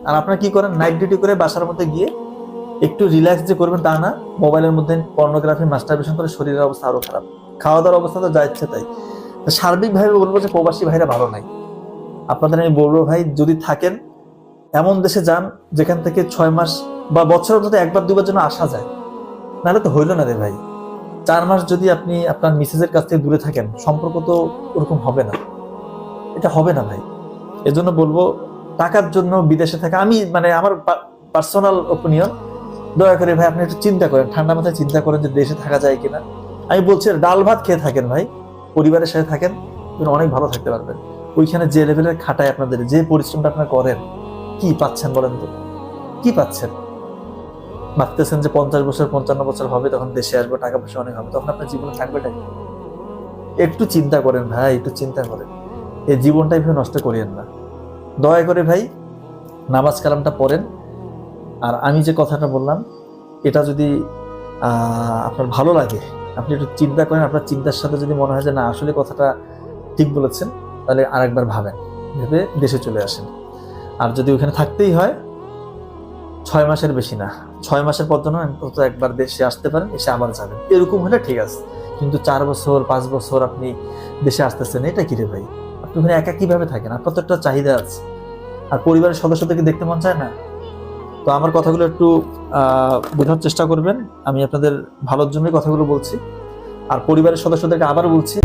আর আপনারা কি করেন, নাইট ডিউটি করে বাসার মধ্যে গিয়ে একটু রিল্যাক্স যে করবেন তা না, মোবাইলের মধ্যে পর্নোগ্রাফি মাস্টারবেশন করে শরীরের অবস্থা আরো খারাপ, খাওয়া দাওয়ার অবস্থা তো যা ইচ্ছে তাই। সার্বিকভাবে বলবো যে প্রবাসী ভাইরা ভালো নাই। আপনাদের আমি বলবো ভাই, যদি থাকেন এমন দেশে যান যেখান থেকে 6 মাস বা বছরের মধ্যে একবার দুবার জন্য আসা যায়, নাহলে তো হইলো না রে ভাই। 4 মাস যদি আপনি আপনার মিসেসের কাছ থেকে দূরে থাকেন, সম্পর্ক তো ওরকম হবে না, এটা হবে না ভাই। এজন্য বলবো, টাকার জন্য বিদেশে থাকা, আমি মানে আমার পার্সোনাল ওপিনিয়ন, দয়া করে ভাই আপনি একটু চিন্তা করেন, ঠান্ডা মাথায় চিন্তা করেন যে দেশে থাকা যায় কিনা। আমি বলছি ডাল ভাত খেয়ে থাকেন ভাই, পরিবারের সাথে থাকেন, অনেক ভালো থাকতে পারবেন। ওইখানে যে লেভেলের খাটায় আপনাদের, যে পরিশ্রমটা আপনারা করেন, কি পাচ্ছেন বলেন তো, কি পাচ্ছেন? ভাবতেছেন যে 50 বছর 55 বছর হবে তখন দেশে আসবো, টাকা পয়সা অনেক হবে, তখন আপনার জীবনে থাকবে টাকা। একটু চিন্তা করেন ভাই, একটু চিন্তা করেন, এই জীবনটা এভাবে নষ্ট করিয়েন না। দয়া করে ভাই নামাজ কালামটা পড়েন। আর আমি যে কথাটা বললাম, এটা যদি আপনার ভালো লাগে, আপনি একটু চিন্তা করেন, আপনার চিন্তার সাথে যদি মনে হয় যে না আসলে কথাটা ঠিক বলেছেন, তাহলে আরেকবার ভাবেন, ভেবে দেশে চলে আসেন। আর যদি ওখানে থাকতেই হয় 6 মাসের বেশি না, 6 মাসের পর জন্য অন্তত একবার দেশে আসতে পারেন, এসে আবার যাবেন, এরকম হলে ঠিক আছে। কিন্তু 4 বছর 5 বছর আপনি দেশে আসতেছেন, এটা কি রে ভাই? আপনি ওখানে একা কিভাবে থাকেন? আপনার তো একটা চাহিদা আছে, আর পরিবারের সদস্যদেরকে দেখতে মন চায় না? তো আমার কথাগুলো একটু বোঝার চেষ্টা করবেন, আমি আপনাদের ভালোর জন্যই কথাগুলো বলছি। আর পরিবারের সদস্যদেরকে আবার বলছি,